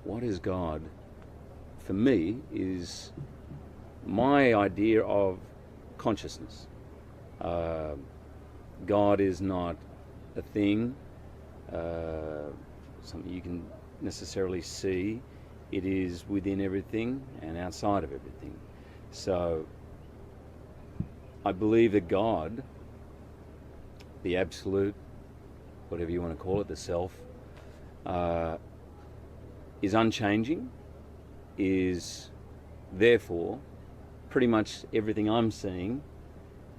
what is God, for me, is my idea of consciousness. God is not a thing, something you can necessarily see. It is within everything and outside of everything. So I believe that God, the absolute, whatever you want to call it, the self, is unchanging, is therefore pretty much everything I'm seeing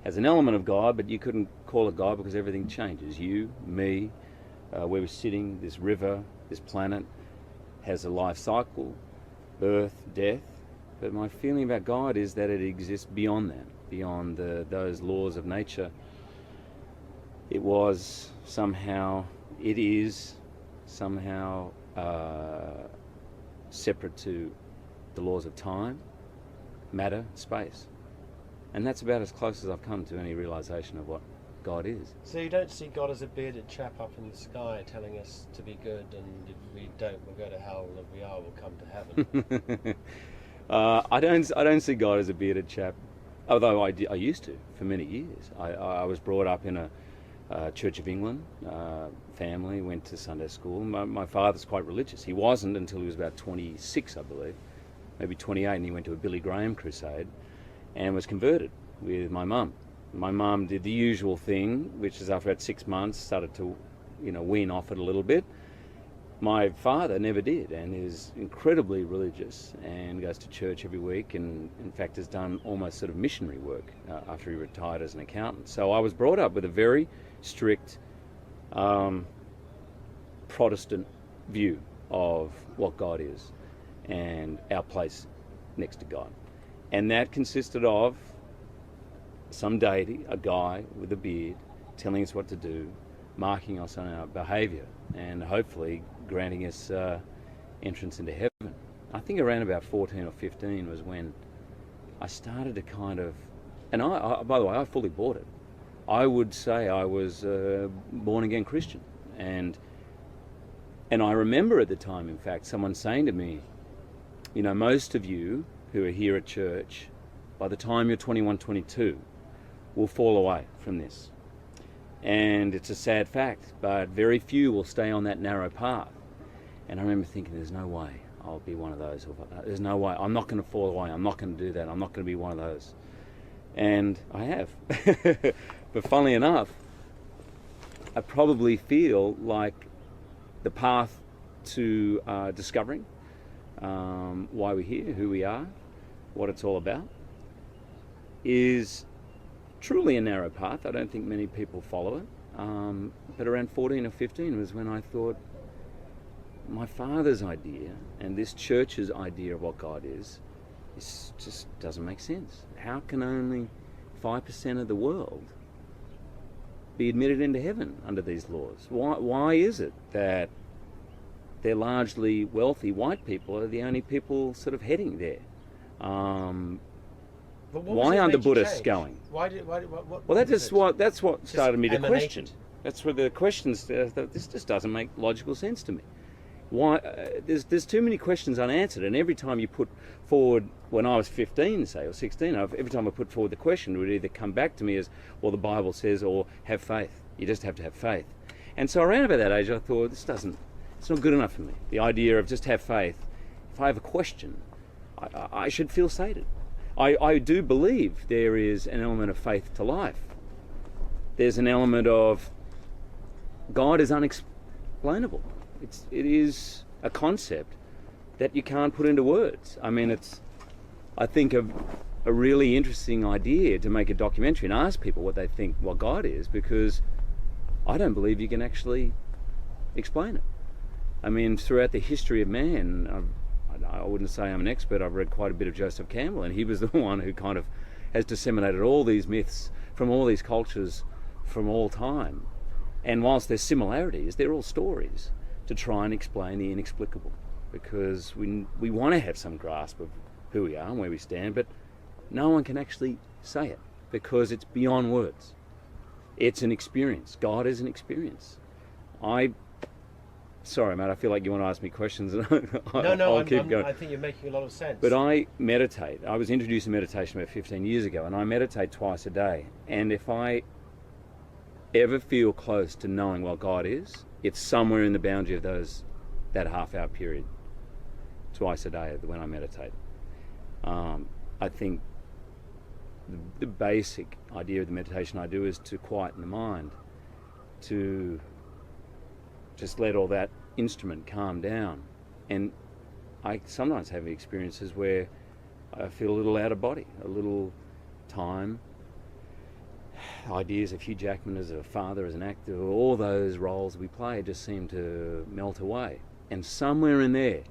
has an element of God, but you couldn't call it God because everything changes. You, me, where we're sitting, this river, this planet has a life cycle, birth, death. But my feeling about God is that it exists beyond that, beyond those laws of nature. It was somehow, it is somehow separate to the laws of time, matter, space. And that's about as close as I've come to any realization of what God is. So you don't see God as a bearded chap up in the sky telling us to be good, and if we don't, we'll go to hell, and if we are, we'll come to heaven. I don't see God as a bearded chap, although I used to for many years. I was brought up in a Church of England family, went to Sunday school. My father's quite religious. He wasn't until he was about 26, I believe, maybe 28, and he went to a Billy Graham crusade and was converted with my mum. My mum did the usual thing, which is after about 6 months started to, wean off it a little bit. My father never did, and is incredibly religious and goes to church every week, and in fact has done almost sort of missionary work after he retired as an accountant. So I was brought up with a very strict Protestant view of what God is and our place next to God. And that consisted of some deity, a guy with a beard, telling us what to do, marking us on our behaviour, and hopefully granting us entrance into heaven. I think around about 14 or 15 was when I started to kind of, and I by the way, I fully bought it. I would say I was a born-again Christian. And I remember at the time, in fact, someone saying to me, most of you who are here at church, by the time you're 21, 22, will fall away from this. And it's a sad fact, but very few will stay on that narrow path. And I remember thinking, there's no way I'll be one of those. There's no way. I'm not going to fall away. I'm not going to do that. I'm not going to be one of those. And I have. But funnily enough, I probably feel like the path to discovering why we're here, who we are, what it's all about, is truly a narrow path. I don't think many people follow it. But around 14 or 15 was when I thought my father's idea and this church's idea of what God is just doesn't make sense. How can only 5% of the world be admitted into heaven under these laws? Why is it that they're largely wealthy white people are the only people sort of heading there? Why aren't the Buddhists going? Well, that's what started me to question. That's where the questions. This just doesn't make logical sense to me. Why? There's too many questions unanswered, and every time you put forward, when I was 15, say, or 16, every time I put forward the question, it would either come back to me as, well, the Bible says, or have faith. You just have to have faith. And so around about that age, I thought, it's not good enough for me. The idea of just have faith. If I have a question, I should feel sated. I do believe there is an element of faith to life. There's an element of God is unexplainable. It is a concept that you can't put into words. I mean, I think a really interesting idea to make a documentary and ask people what they think what God is, because I don't believe you can actually explain it. I mean, throughout the history of man, I wouldn't say I'm an expert. I've read quite a bit of Joseph Campbell, and he was the one who kind of has disseminated all these myths from all these cultures from all time. And whilst there's similarities, they're all stories to try and explain the inexplicable, because we want to have some grasp of who we are and where we stand, but no one can actually say it because it's beyond words. It's an experience. God is an experience. I Sorry, mate, I feel like you want to ask me questions. And No, I'll keep going. I think you're making a lot of sense. But I meditate. I was introduced to meditation about 15 years ago, and I meditate twice a day. And if I ever feel close to knowing what God is, it's somewhere in the boundary of that half-hour period, twice a day when I meditate. I think the basic idea of the meditation I do is to quieten the mind, to just let all that instrument calm down. And I sometimes have experiences where I feel a little out of body, a little time. Ideas of Hugh Jackman as a father, as an actor, all those roles we play just seem to melt away. And somewhere in there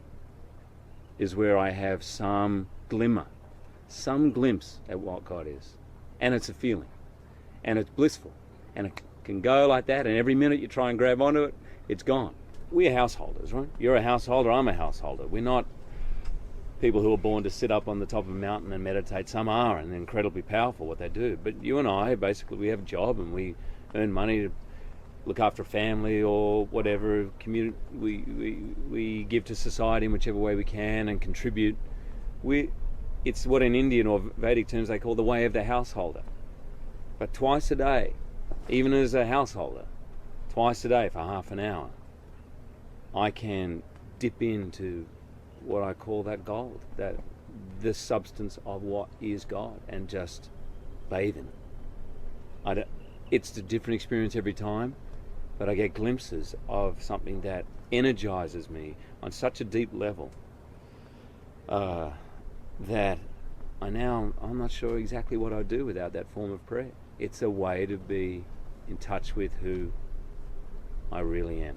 is where I have some glimmer, some glimpse at what God is. And it's a feeling. And it's blissful. And it can go like that, and every minute you try and grab onto it, it's gone. We're householders, right? You're a householder, I'm a householder. We're not people who are born to sit up on the top of a mountain and meditate. Some are, and they're incredibly powerful what they do. But you and I, basically, we have a job and we earn money to look after a family or whatever. We give to society in whichever way we can and contribute. It's what in Indian or Vedic terms they call the way of the householder. But twice a day, even as a householder, twice a day for half an hour, I can dip into what I call that gold, that the substance of what is God, and just bathe in it. It's a different experience every time, but I get glimpses of something that energizes me on such a deep level that I'm not sure exactly what I'd do without that form of prayer. It's a way to be in touch with who I really am.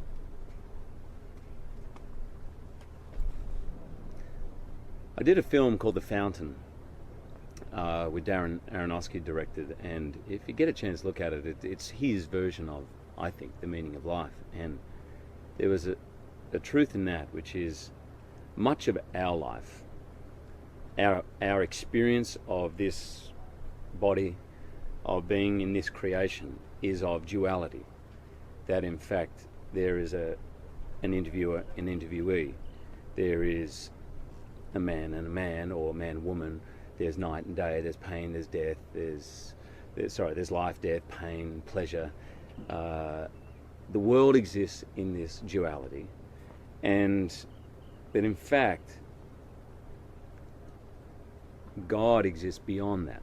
I did a film called The Fountain with Darren Aronofsky directed, and if you get a chance to look at it, it's his version of, I think, the meaning of life. And there was a truth in that, which is much of our life, our experience of this body, of being in this creation, is of duality. That in fact there is an interviewer, an interviewee. There is a man and a man, or man-woman. There's night and day. There's pain. There's death. There's life, death, pain, pleasure. The world exists in this duality, but in fact, God exists beyond that,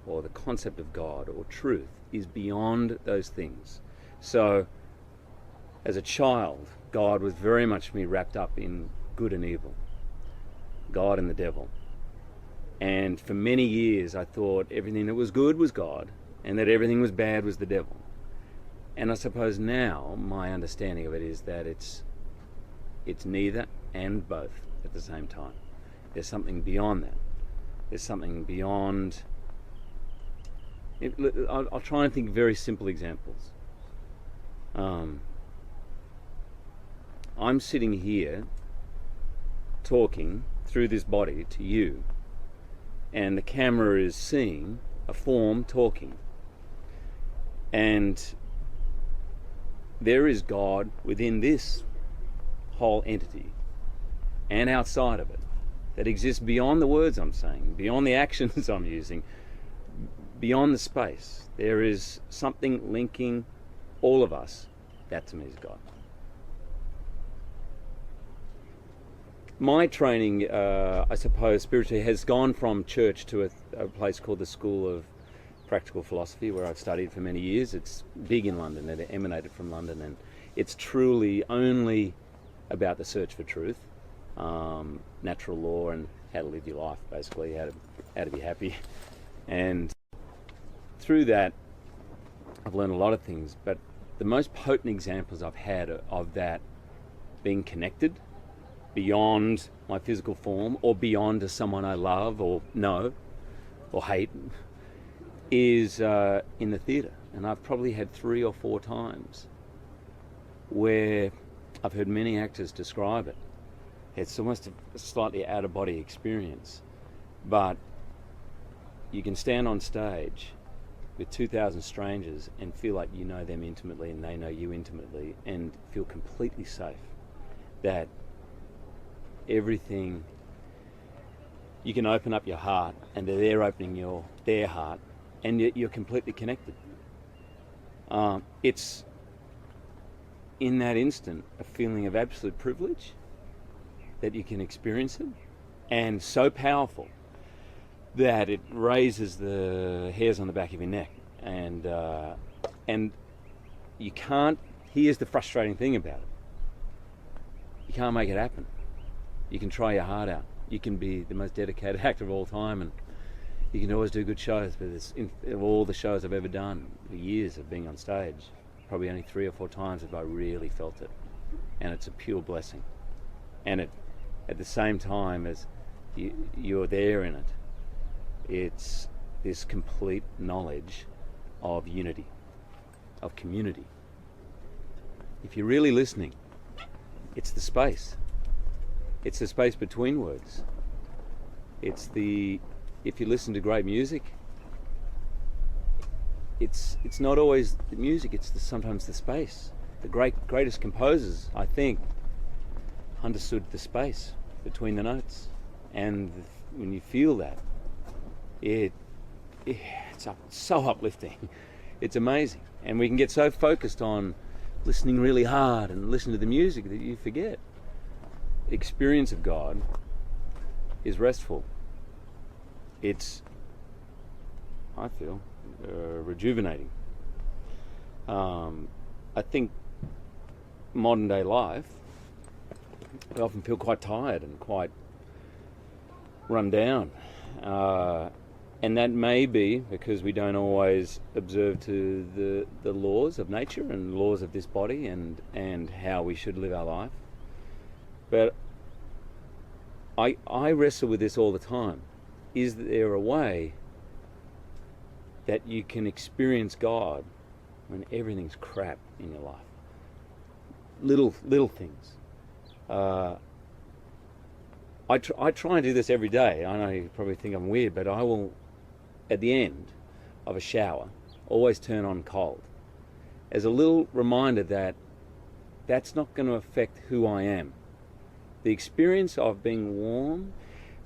or the concept of God or truth is beyond those things. So, as a child, God was very much me wrapped up in good and evil, God and the devil. And for many years I thought everything that was good was God and that everything was bad was the devil. And I suppose now my understanding of it is that it's neither and both at the same time. There's something beyond that. There's something beyond. I'll try and think of very simple examples. I'm sitting here talking through this body to you, and the camera is seeing a form talking, and there is God within this whole entity and outside of it that exists beyond the words I'm saying, beyond the actions I'm using, beyond the space. There is something linking all of us. That to me is God. My training, I suppose, spiritually has gone from church to a place called the School of Practical Philosophy, where I've studied for many years. It's big in London. It emanated from London, and it's truly only about the search for truth, natural law, and how to live your life, basically, how to be happy. And through that, I've learned a lot of things, but the most potent examples I've had of that being connected beyond my physical form or beyond to someone I love or know or hate is in the theatre. And I've probably had 3 or 4 times where I've heard many actors describe it. It's almost a slightly out-of-body experience, but you can stand on stage with 2,000 strangers and feel like you know them intimately and they know you intimately, and feel completely safe that everything, you can open up your heart and they're opening their heart, and you're completely connected. It's in that instant a feeling of absolute privilege that you can experience it, and so powerful that it raises the hairs on the back of your neck, and you can't. Here's the frustrating thing about it: you can't make it happen. You can try your heart out. You can be the most dedicated actor of all time, and you can always do good shows. But of all the shows I've ever done, the years of being on stage, probably only 3 or 4 times have I really felt it, and it's a pure blessing. And at the same time as you're there in it, it's this complete knowledge of unity, of community. If you're really listening, it's the space. It's the space between words. If you listen to great music, it's not always the music, it's sometimes the space. The greatest composers, I think, understood the space between the notes. And when you feel that, it's so uplifting. It's amazing. And we can get so focused on listening really hard and listening to the music that you forget. The experience of God is restful. It's, I feel, rejuvenating. I think modern day life, I often feel quite tired and quite run down. And that may be because we don't always observe to the laws of nature and laws of this body and how we should live our life. But I wrestle with this all the time. Is there a way that you can experience God when everything's crap in your life? Little things. I try and do this every day. I know you probably think I'm weird, but I will, at the end of a shower, always turn on cold as a little reminder that that's not going to affect who I am. The experience of being warm,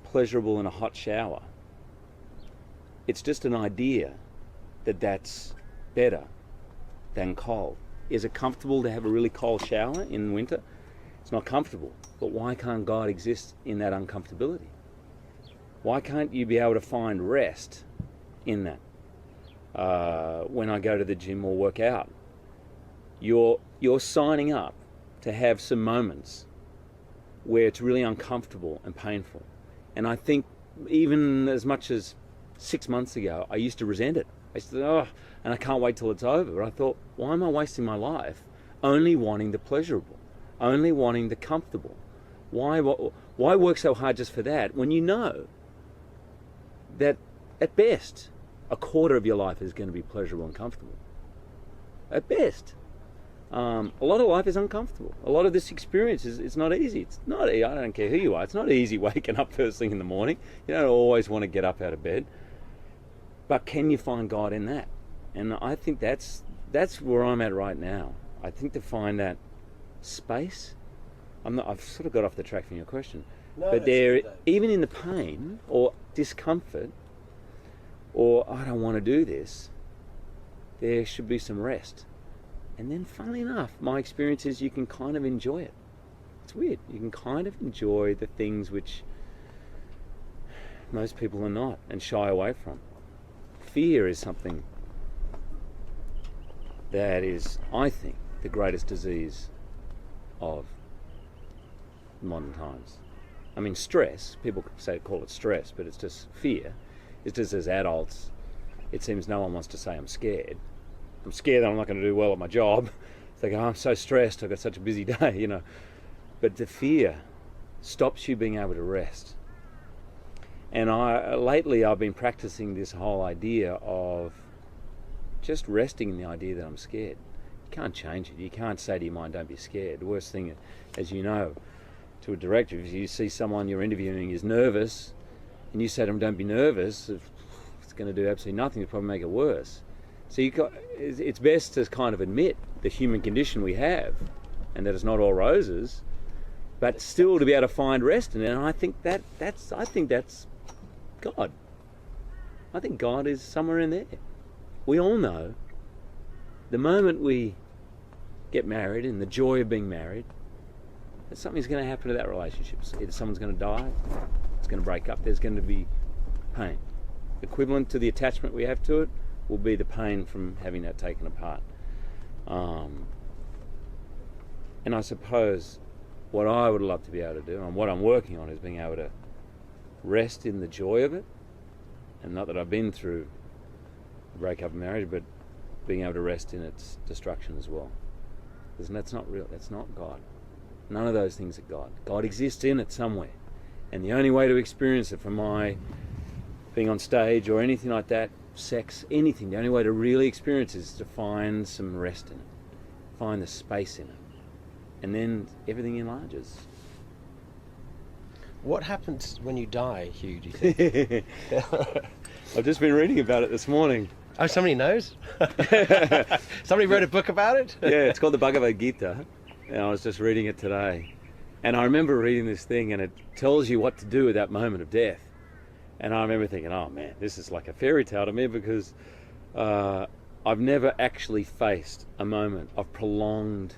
pleasurable in a hot shower, it's just an idea that that's better than cold. Is it comfortable to have a really cold shower in winter? It's not comfortable. But why can't God exist in that uncomfortability? Why can't you be able to find rest in that? When I go to the gym or work out, you're signing up to have some moments where it's really uncomfortable and painful. And I think even as much as 6 months ago, I used to resent it. I used to, and I can't wait till it's over. But I thought, why am I wasting my life only wanting the pleasurable, only wanting the comfortable? Why work so hard just for that when you know that at best a quarter of your life is going to be pleasurable and comfortable? At best. A lot of life is uncomfortable. A lot of this experience it's not easy. It's not. I don't care who you are. It's not easy waking up first thing in the morning. You don't always want to get up out of bed. But can you find God in that? And I think that's where I'm at right now. I think to find that space. I've sort of got off the track from your question. No, but even in the pain or discomfort, or I don't want to do this, there should be some rest. And then, funnily enough, my experience is you can kind of enjoy it. It's weird. You can kind of enjoy the things which most people are not and shy away from. Fear is something that is, I think, the greatest disease of modern times. I mean, stress, people call it stress, but it's just fear. It's just as adults, it seems no one wants to say I'm scared. I'm scared that I'm not going to do well at my job. They go, I'm so stressed, I've got such a busy day, you know. But the fear stops you being able to rest. And lately I've been practicing this whole idea of just resting in the idea that I'm scared. You can't change it. You can't say to your mind, don't be scared. The worst thing, as you know, to a director, if you see someone you're interviewing is nervous, and you say to them, don't be nervous, it's going to do absolutely nothing. It'll probably make it worse. So it's best to kind of admit the human condition we have, and that it's not all roses, but still to be able to find rest in it. And I think that's God. I think God is somewhere in there. We all know the moment we get married and the joy of being married, that something's going to happen to that relationship. Either someone's going to die, it's going to break up, there's going to be pain. Equivalent to the attachment we have to it will be the pain from having that taken apart. And I suppose what I would love to be able to do, and what I'm working on, is being able to rest in the joy of it. And not that I've been through a breakup of marriage, but being able to rest in its destruction as well. Because that's not real, that's not God. None of those things are God. God exists in it somewhere. And the only way to experience it, from my being on stage or anything like that, sex, anything, the only way to really experience it is to find some rest in it. Find the space in it. And then everything enlarges. What happens when you die, Hugh, do you think? I've just been reading about it this morning. Oh, somebody knows? Somebody wrote a book about it? Yeah, it's called the Bhagavad Gita. And I was just reading it today. And I remember reading this thing, and it tells you what to do at that moment of death. And I remember thinking, oh man, this is like a fairy tale to me, because I've never actually faced a moment of prolonged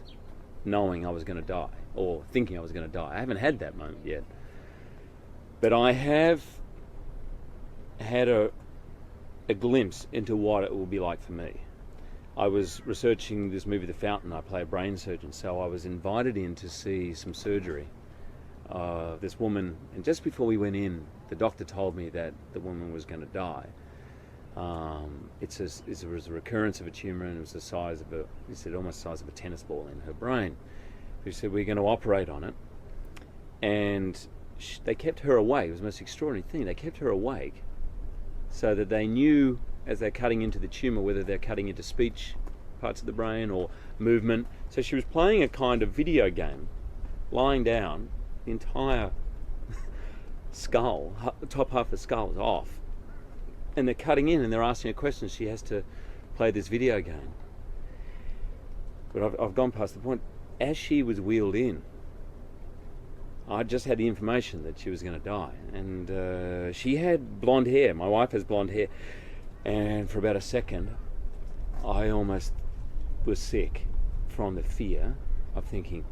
knowing I was going to die, or thinking I was going to die. I haven't had that moment yet. But I have had a glimpse into what it will be like for me. I was researching this movie, The Fountain. I play a brain surgeon, so I was invited in to see some surgery. This woman, and just before we went in, the doctor told me that the woman was going to die. It was a recurrence of a tumour, and it was the size of he said almost the size of a tennis ball in her brain. He said, we're going to operate on it. And they kept her awake. It was the most extraordinary thing. They kept her awake so that they knew, as they're cutting into the tumour, whether they're cutting into speech parts of the brain or movement. So she was playing a kind of video game, lying down, the entire skull, the top half of the skull is off. And they're cutting in and they're asking her questions. She has to play this video game. But I've gone past the point. As she was wheeled in, I just had the information that she was going to die. And she had blonde hair. My wife has blonde hair. And for about a second, I almost was sick from the fear of thinking,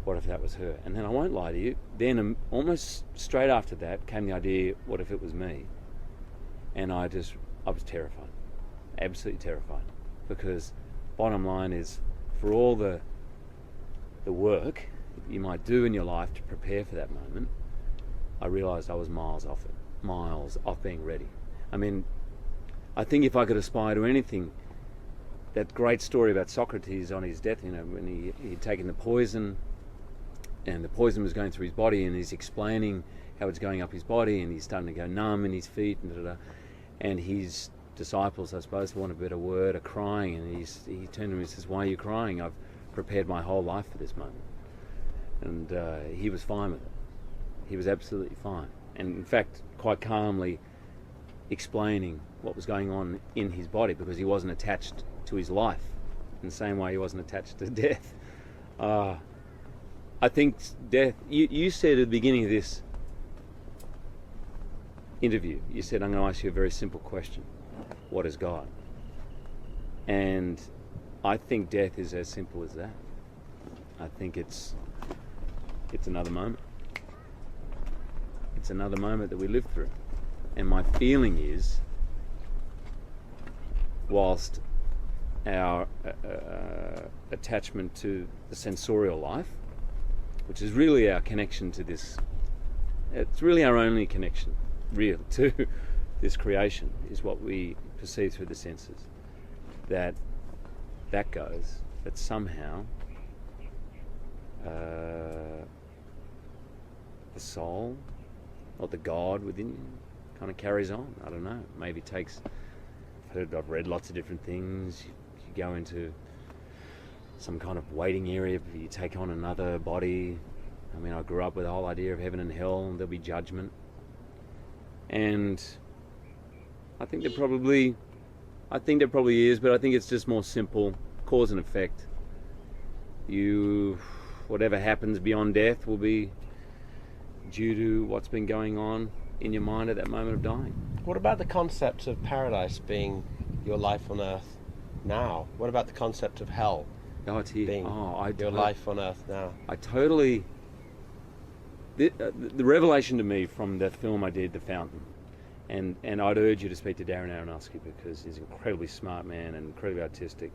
what if that was her? And then I won't lie to you, then almost straight after that came the idea, what if it was me? And I was terrified, absolutely terrified. Because bottom line is, for all the work you might do in your life to prepare for that moment, I realised I was miles off it, miles off being ready. I mean, I think if I could aspire to anything, that great story about Socrates on his death, when he'd taken the poison, and the poison was going through his body, and he's explaining how it's going up his body, and he's starting to go numb in his feet, and his disciples, I suppose, for want of a better word, are crying, and he turned to him and says, why are you crying? I've prepared my whole life for this moment. And he was fine with it. He was absolutely fine. And in fact, quite calmly explaining what was going on in his body, because he wasn't attached to his life in the same way he wasn't attached to death. I think death, you said at the beginning of this interview, you said, I'm going to ask you a very simple question. What is God? And I think death is as simple as that. I think it's another moment. It's another moment that we live through. And my feeling is, whilst our attachment to the sensorial life, which is really our connection to this, it's really our only connection, real, to this creation, is what we perceive through the senses, that goes, that somehow the soul, or the God within you, kind of carries on. I don't know, maybe it takes, I've read lots of different things. You go into some kind of waiting area, you take on another body. I mean, I grew up with the whole idea of heaven and hell, and there'll be judgment. And I think there probably I think there probably is, but I think it's just more simple, cause and effect. Whatever happens beyond death will be due to what's been going on in your mind at that moment of dying. What about the concept of paradise being your life on earth now? What about the concept of hell It's here. being your life on earth now? I totally... The revelation to me from the film I did, The Fountain, and I'd urge you to speak to Darren Aronofsky because he's an incredibly smart man and incredibly artistic.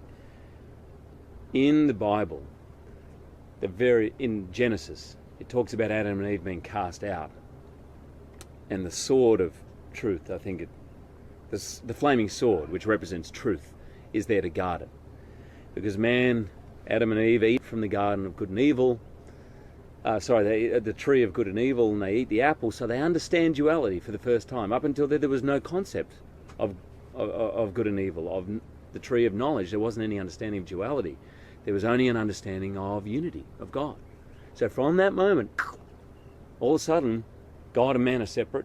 In the Bible, in Genesis, it talks about Adam and Eve being cast out, and the sword of truth, I think the flaming sword, which represents truth, is there to guard it. Because Adam and Eve eat from the garden of good and evil, they eat the tree of good and evil, and they eat the apple, so they understand duality for the first time. Up until then, there was no concept of good and evil, of the tree of knowledge. There wasn't any understanding of duality. There was only an understanding of unity, of God. So from that moment, all of a sudden, God and man are separate,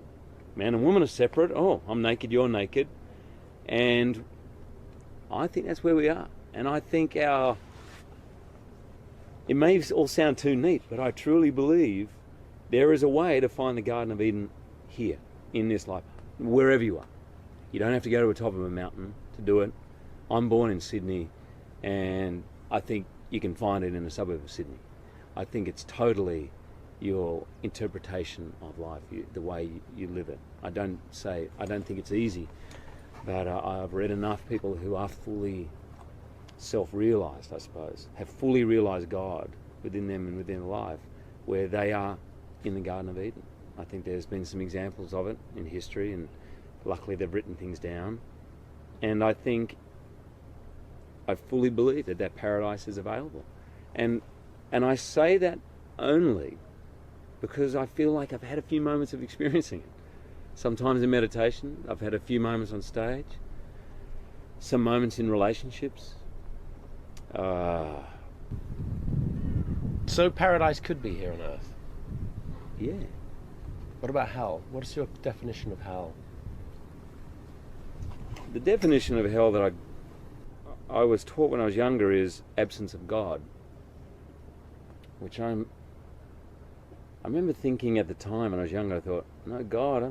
man and woman are separate. Oh, I'm naked, you're naked. And I think that's where we are. And I think it may all sound too neat, but I truly believe there is a way to find the Garden of Eden here, in this life, wherever you are. You don't have to go to the top of a mountain to do it. I'm born in Sydney, and I think you can find it in a suburb of Sydney. I think it's totally your interpretation of life, the way you live it. I don't think it's easy, but I've read enough people who are fully self-realized, I suppose, have fully realized God within them and within life, where they are in the Garden of Eden. I think there's been some examples of it in history, and luckily they've written things down. And I fully believe that paradise is available. And I say that only because I feel like I've had a few moments of experiencing it. Sometimes in meditation, I've had a few moments on stage, some moments in relationships. So paradise could be here on earth? Yeah. What about hell? What is your definition of hell? The definition of hell that I was taught when I was younger is absence of God, which I remember thinking at the time when I was younger, I thought, no God, I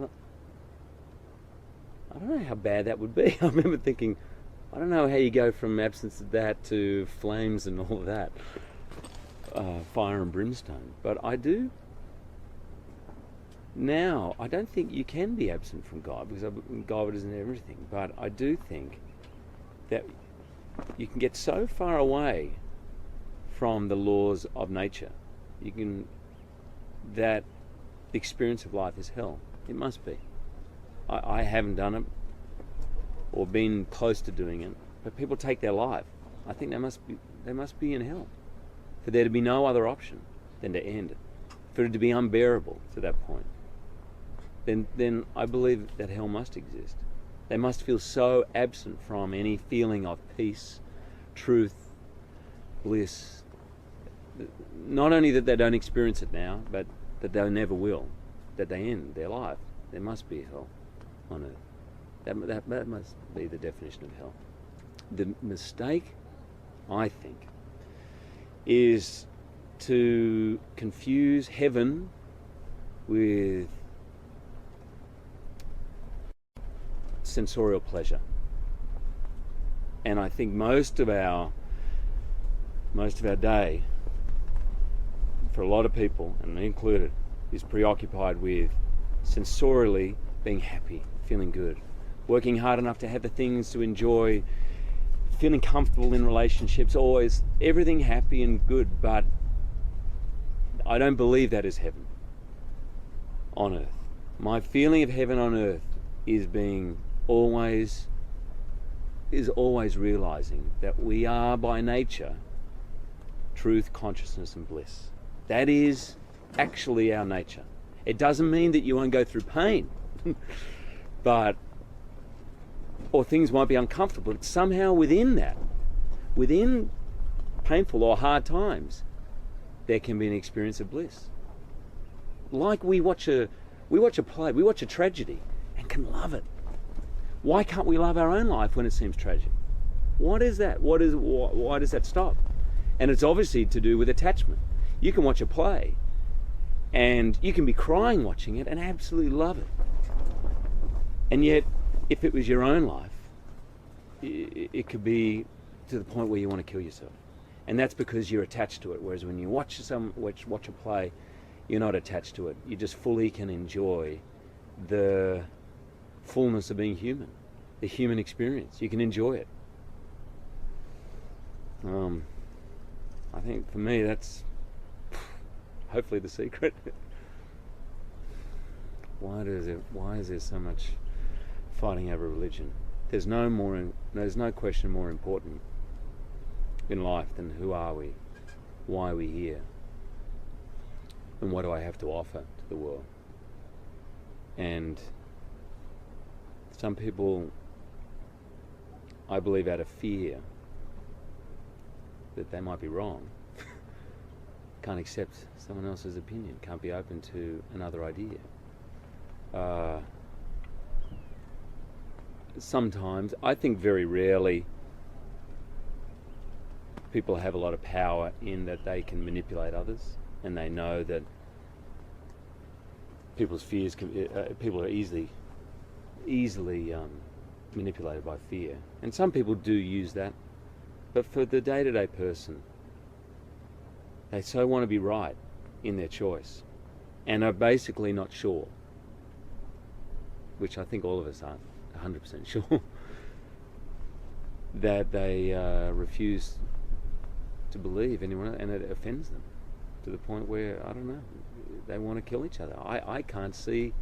don't know how bad that would be. I remember thinking, I don't know how you go from absence of that to flames and all of that, fire and brimstone. But I do now. I don't think you can be absent from God, because God isn't everything. But I do think that you can get so far away from the laws of nature, that the experience of life is hell. It must be. I haven't done it or been close to doing it, but people take their life. I think they must be in hell, for there to be no other option than to end it, for it to be unbearable to that point. Then I believe that hell must exist. They must feel so absent from any feeling of peace, truth, bliss. Not only that they don't experience it now, but that they never will, that they end their life. There must be hell on earth. That must be the definition of hell. The mistake, I think, is to confuse heaven with sensorial pleasure. And I think most of our day, for a lot of people, and me included, is preoccupied with sensorially being happy, feeling good, working hard enough to have the things to enjoy, feeling comfortable in relationships, always everything happy and good. But I don't believe that is heaven on earth. My feeling of heaven on earth is always realizing that we are by nature truth, consciousness and bliss. That is actually our nature. It doesn't mean that you won't go through pain, or things might be uncomfortable, but somehow within painful or hard times, there can be an experience of bliss. Like we watch a play, we watch a tragedy and can love it. Why can't we love our own life when it seems tragic? What is that? Why does that stop? And it's obviously to do with attachment. You can watch a play and you can be crying watching it and absolutely love it. And yet, if it was your own life, it could be to the point where you want to kill yourself. And that's because you're attached to it. Whereas when you watch a play, you're not attached to it. You just fully can enjoy the fullness of being human, the human experience. You can enjoy it. I think for me that's hopefully the secret. Why is there so much fighting over religion? There's no question more important in life than who are we, why are we here, and what do I have to offer to the world. And some people, I believe, out of fear that they might be wrong, can't accept someone else's opinion, can't be open to another idea. Sometimes, I think very rarely, people have a lot of power in that they can manipulate others, and they know that people's fears people are easily manipulated by fear, and some people do use that. But for the day-to-day person, they so want to be right in their choice and are basically not sure, which I think all of us aren't 100% sure, that they refuse to believe anyone else, and it offends them to the point where, I don't know, they want to kill each other. I can't see,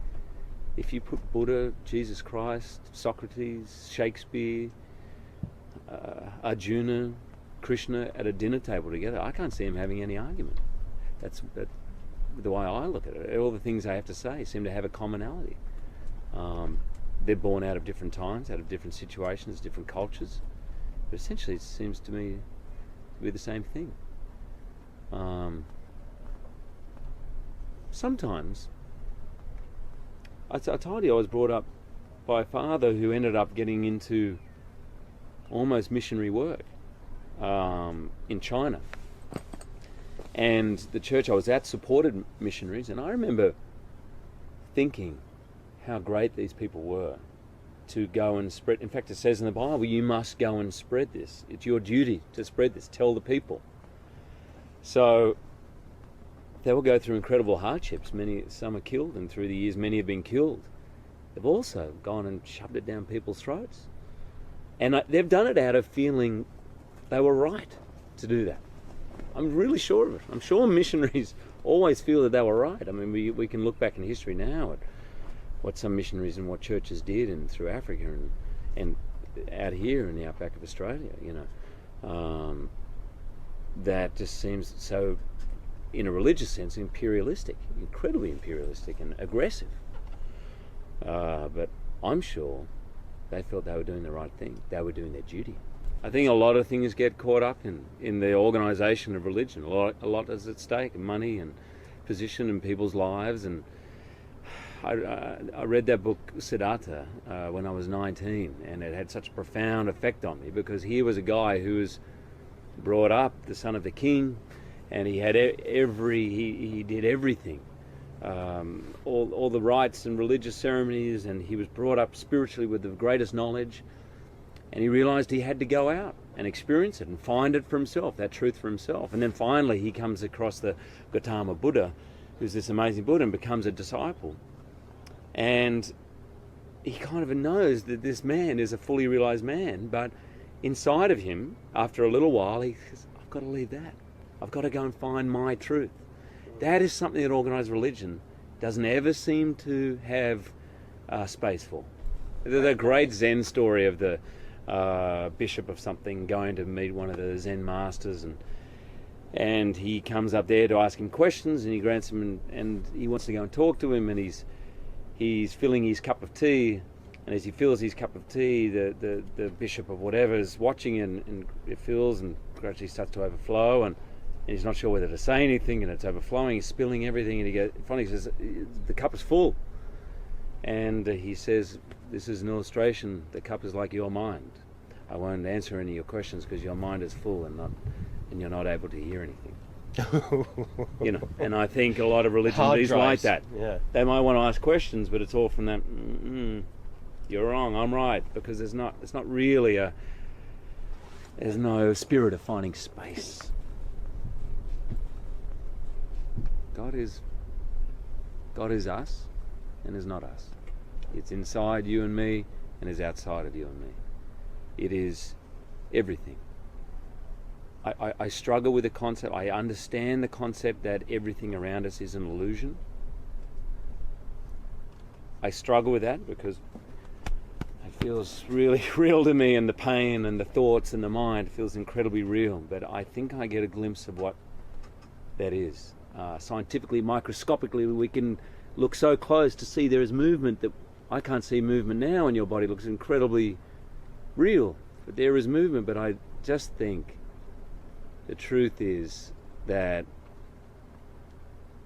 if you put Buddha, Jesus Christ, Socrates, Shakespeare, Arjuna, Krishna at a dinner table together, I can't see them having any argument. That's the way I look at it. All the things they have to say seem to have a commonality. They're born out of different times, out of different situations, different cultures, but essentially it seems to me to be the same thing. Sometimes, I told you I was brought up by a father who ended up getting into almost missionary work in China. And the church I was at supported missionaries, and I remember thinking how great these people were to go and spread. In fact, it says in the Bible, you must go and spread this. It's your duty to spread this, tell the people. So they will go through incredible hardships. Some are killed, and through the years many have been killed. They've also gone and shoved it down people's throats. And they've done it out of feeling they were right to do that. I'm really sure of it. I'm sure missionaries always feel that they were right. I mean, we can look back in history now at what some missionaries and what churches did and through Africa and out here in the outback of Australia, you know. That just seems so, in a religious sense, imperialistic, incredibly imperialistic and aggressive. But I'm sure they felt they were doing the right thing. They were doing their duty. I think a lot of things get caught up in the organisation of religion. A lot is at stake, money and position in people's lives. And I read that book, Siddhartha, when I was 19, and it had such a profound effect on me, because here was a guy who was brought up the son of the king, and he had he did everything, all the rites and religious ceremonies, and he was brought up spiritually with the greatest knowledge. And he realized he had to go out and experience it and find it for himself, that truth for himself. And then finally he comes across the Gautama Buddha, who's this amazing Buddha, and becomes a disciple. And he kind of knows that this man is a fully realized man, but inside of him, after a little while, he says, I've got to leave that. I've got to go and find my truth. That is something that organized religion doesn't ever seem to have space for. The great Zen story of the bishop of something going to meet one of the Zen masters, and he comes up there to ask him questions, and he grants him, and he wants to go and talk to him, and he's filling his cup of tea, and as he fills his cup of tea, the bishop of whatever is watching, and it fills and gradually starts to overflow, and he's not sure whether to say anything, and it's overflowing, he's spilling everything, and finally he says, the cup is full. And he says, this is an illustration, the cup is like your mind. I won't answer any of your questions because your mind is full and you're not able to hear anything. And I think a lot of religion Hard is like drives. that. Yeah. They might want to ask questions, but it's all from that, you're wrong, I'm right, because it's not really there's no spirit of finding space. God is us and is not us. It's inside you and me and is outside of you and me. It is everything. I struggle with the concept. I understand the concept that everything around us is an illusion. I struggle with that because it feels really real to me, and the pain and the thoughts and the mind feels incredibly real. But I think I get a glimpse of what that is. Scientifically, microscopically, we can look so close to see there is movement that I can't see movement now, and your body looks incredibly real. But there is movement, but I just think the truth is that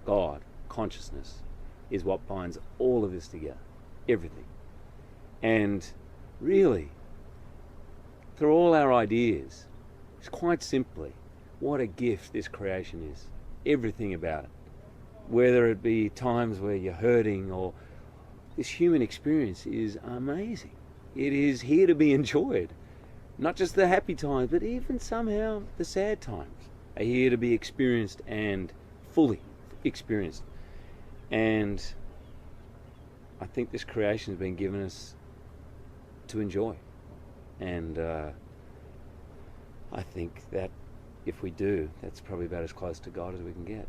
God, consciousness, is what binds all of this together, everything. And really, through all our ideas, it's quite simply what a gift this creation is. Everything about it. Whether it be times where you're hurting, or this human experience is amazing. It is here to be enjoyed. Not just the happy times, but even somehow the sad times are here to be experienced and fully experienced. And I think this creation has been given us to enjoy. And I think that if we do, that's probably about as close to God as we can get.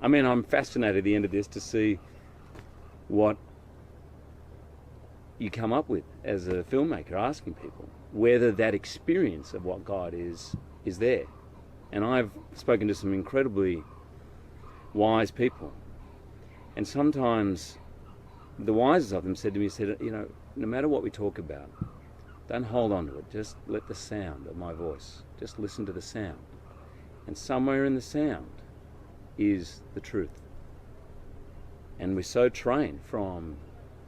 I mean, I'm fascinated at the end of this to see what you come up with as a filmmaker, asking people whether that experience of what God is there. And I've spoken to some incredibly wise people, and sometimes the wisest of them said to me, no matter what we talk about, don't hold on to it, just let the sound of my voice, just listen to the sound. And somewhere in the sound is the truth. And we're so trained from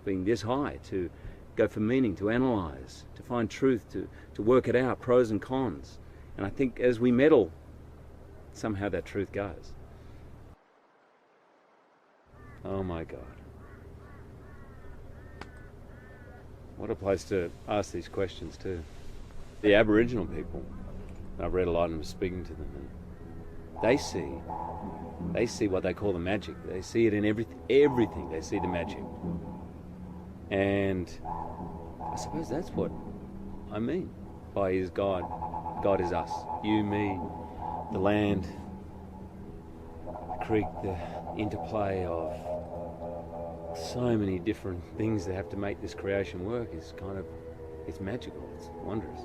being this high to go for meaning, to analyze, to find truth, to work it out, pros and cons. And I think as we meddle, somehow that truth goes. Oh my God. What a place to ask these questions too. The Aboriginal people, I've read a lot and I'm speaking to them, and they see what they call the magic. They see it in everything. They see the magic. And I suppose that's what I mean by is God. God is us. You, me, the land, the creek, the interplay of so many different things that have to make this creation work is it's magical. It's wondrous.